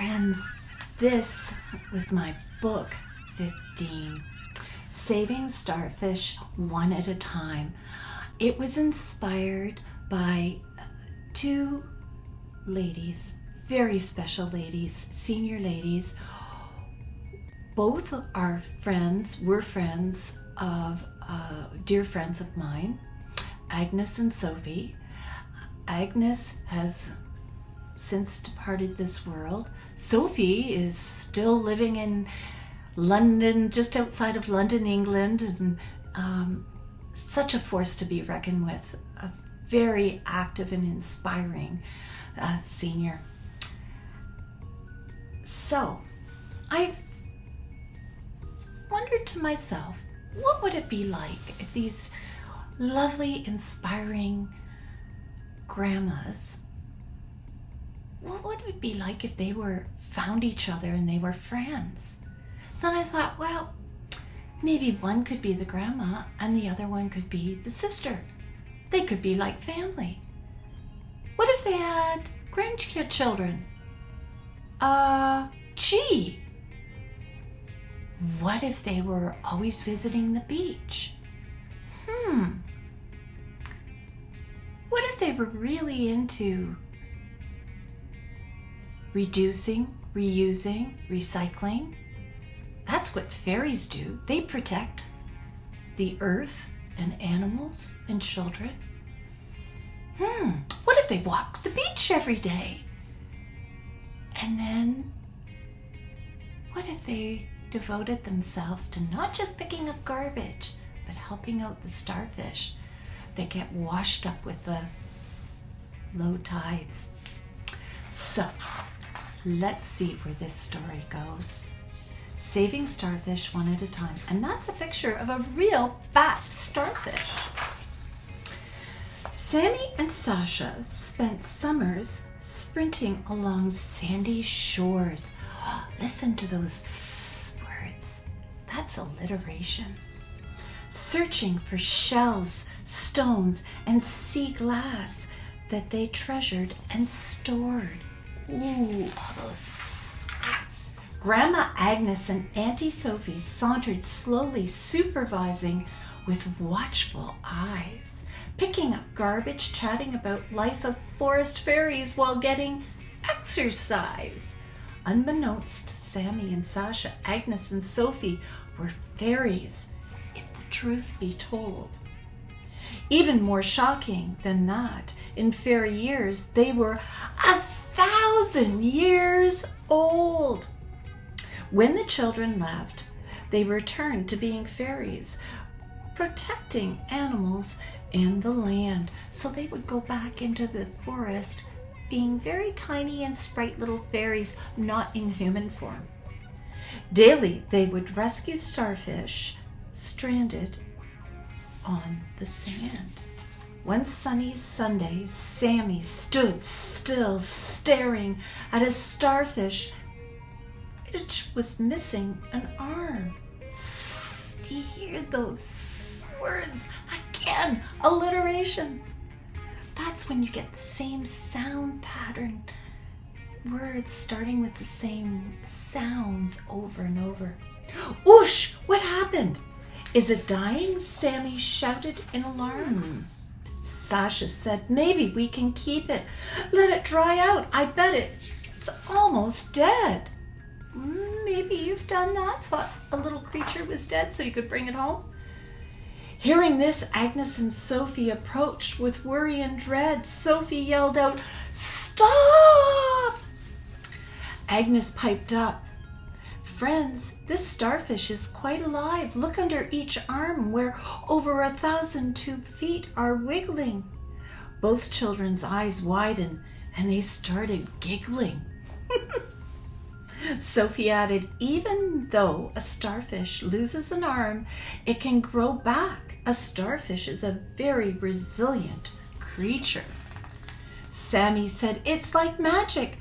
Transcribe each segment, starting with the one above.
friends, this was my book 15, Saving Starfish One at a Time. It was inspired by two ladies, very special ladies, senior ladies. Both are friends, were friends of dear friends of mine, Agnes and Sofie. Agnes has since departed this world. Sofie is still living in London, just outside of London, England, and such a force to be reckoned with. A very active and inspiring senior. So, I've wondered to myself, what would it be like if these lovely, inspiring grandmas, what would it be like if they found each other and they were friends? Then I thought, well, maybe one could be the grandma and the other one could be the sister. They could be like family. What if they had grandchildren? Gee, what if they were always visiting the beach? What if they were really into reducing, reusing, recycling? That's what fairies do. They protect the earth and animals and children. What if they walked the beach every day? And then, what if they devoted themselves to not just picking up garbage, but helping out the starfish that get washed up with the low tides? So, let's see where this story goes. Saving Starfish One at a Time. And that's a picture of a real fat starfish. Sammy and Sasha spent summers sprinting along sandy shores. Listen to those words. That's alliteration. Searching for shells, stones, and sea glass that they treasured and stored. Ooh, all those words. Grandma Agnes and Auntie Sofie sauntered slowly, supervising with watchful eyes, picking up garbage, chatting about life of forest fairies while getting exercise. Unbeknownst to Sammy and Sasha, Agnes and Sofie were fairies, if the truth be told. Even more shocking than that, in fairy years, they were 1,000 years old. When the children left, they returned to being fairies, protecting animals and the land. So they would go back into the forest being very tiny and sprite little fairies, not in human form. Daily, they would rescue starfish stranded on the sand. One sunny Sunday, Sammy stood still, staring at a starfish which was missing an arm. Do you hear those words? Again, alliteration. That's when you get the same sound pattern. Words starting with the same sounds over and over. Oosh! What happened? Is it dying? Sammy shouted in alarm. Sasha said, maybe we can keep it. Let it dry out. I bet it's almost dead. Maybe you've done that. Thought a little creature was dead so you could bring it home. Hearing this, Agnes and Sofie approached with worry and dread. Sofie yelled out, "Stop!" Agnes piped up, "Friends, this starfish is quite alive. Look under each arm where over 1,000 tube feet are wiggling." Both children's eyes widened and they started giggling. Sofie added, "Even though a starfish loses an arm, it can grow back. A starfish is a very resilient creature." Sammy said, "It's like magic.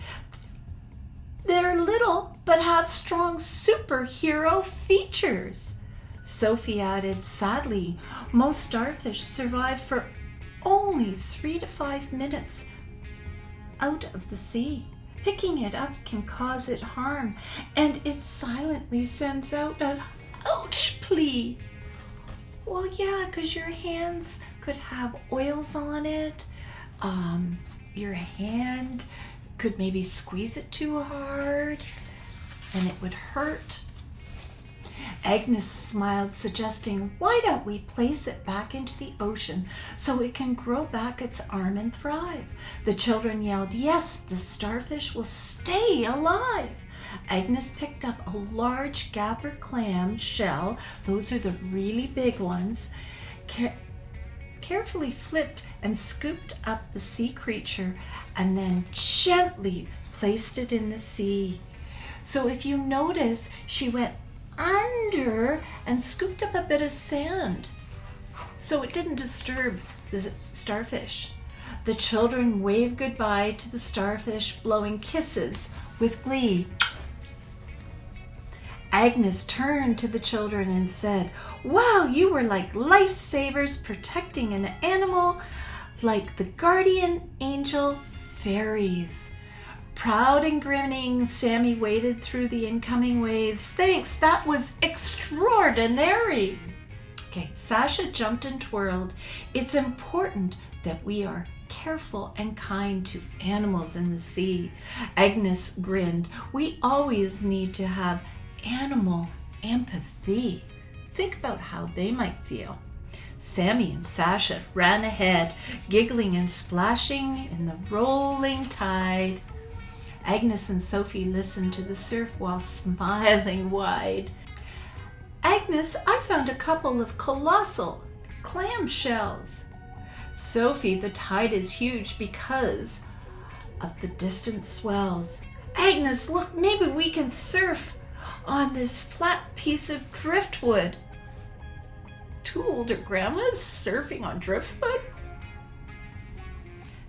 They're little but have strong superhero features." Sofie added, "Sadly, most starfish survive for only 3 to 5 minutes out of the sea. Picking it up can cause it harm, and it silently sends out a ouch plea. Well, yeah, because your hands could have oils on it. Your hand could maybe squeeze it too hard, and it would hurt. Agnes smiled, suggesting, why don't we place it back into the ocean so it can grow back its arm and thrive? The children yelled, yes, the starfish will stay alive. Agnes picked up a large gabber clam shell, those are the really big ones, carefully flipped and scooped up the sea creature, and then gently placed it in the sea. So if you notice, she went under and scooped up a bit of sand so it didn't disturb the starfish. The children waved goodbye to the starfish, blowing kisses with glee. Agnes turned to the children and said, wow, you were like lifesavers protecting an animal like the guardian angel fairies. Proud and grinning, Sammy waded through the incoming waves. Thanks, that was extraordinary. Okay, Sasha jumped and twirled. It's important that we are careful and kind to animals in the sea. Agnes grinned. We always need to have animal empathy. Think about how they might feel. Sammy and Sasha ran ahead, giggling and splashing in the rolling tide. Agnes and Sofie listened to the surf while smiling wide. Agnes, I found a couple of colossal clam shells. Sofie, the tide is huge because of the distant swells. Agnes, look, maybe we can surf on this flat piece of driftwood. Two older grandmas surfing on driftwood?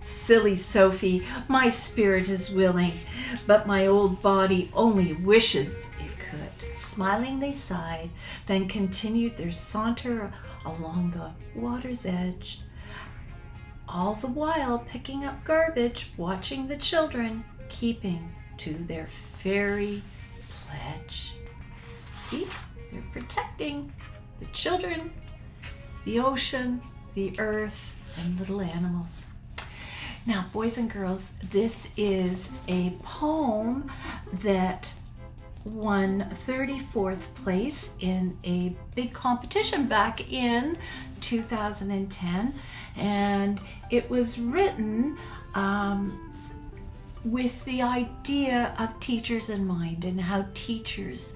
Silly Sofie, my spirit is willing, but my old body only wishes it could. Smiling, they sighed, then continued their saunter along the water's edge, all the while picking up garbage, watching the children, keeping to their fairy pledge. See, they're protecting the children, the ocean, the earth, and little animals. Now, boys and girls, this is a poem that won 34th place in a big competition back in 2010, and it was written with the idea of teachers in mind and how teachers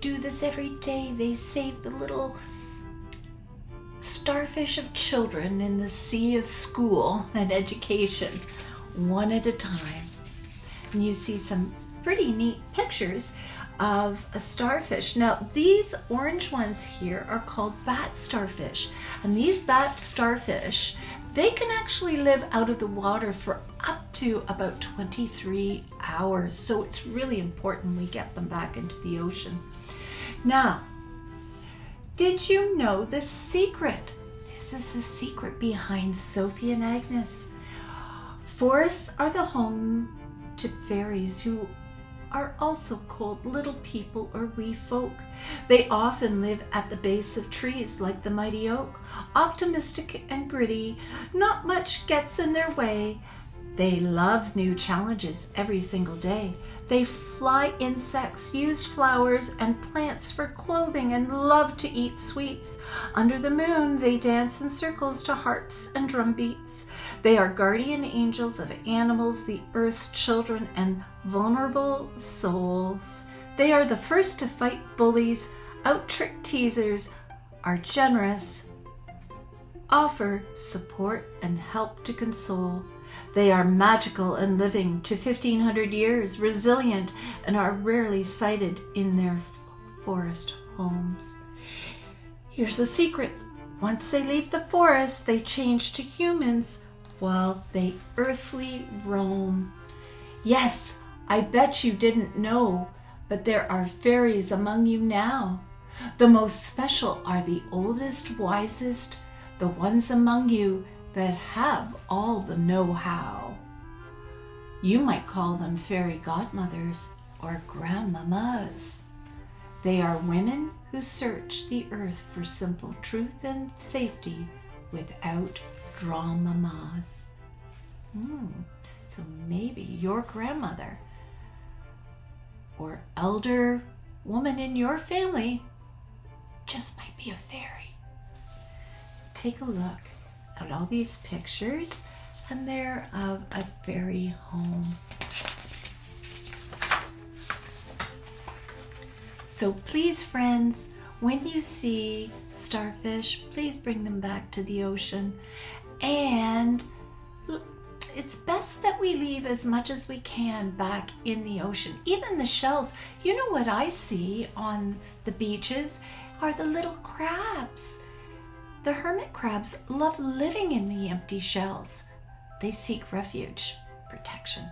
do this every day. They save the little starfish of children in the sea of school and education, one at a time. And you see some pretty neat pictures of a starfish. Now, these orange ones here are called bat starfish. And these bat starfish, they can actually live out of the water for up to about 23 hours. So it's really important we get them back into the ocean. Now, did you know the secret? This is the secret behind Sofie and Agnes. Forests are the home to fairies, who are also called little people or wee folk. They often live at the base of trees like the mighty oak. Optimistic and gritty, not much gets in their way. They love new challenges every single day. They fly insects, use flowers and plants for clothing, and love to eat sweets. Under the moon, they dance in circles to harps and drum beats. They are guardian angels of animals, the earth's children, and vulnerable souls. They are the first to fight bullies, out-trick teasers, are generous, offer support and help to console. They are magical and living to 1,500 years, resilient, and are rarely sighted in their forest homes. Here's the secret. Once they leave the forest, they change to humans while they earthly roam. Yes, I bet you didn't know, but there are fairies among you now. The most special are the oldest, wisest, the ones among you that have all the know-how. You might call them fairy godmothers or grandmamas. They are women who search the earth for simple truth and safety without dramamas. So maybe your grandmother or elder woman in your family just might be a fairy. Take a look at all these pictures, and they're of a fairy home. So please, friends, when you see starfish, please bring them back to the ocean. And it's best that we leave as much as we can back in the ocean. Even the shells. You know what I see on the beaches are the little crabs. The hermit crabs love living in the empty shells. They seek refuge, protection.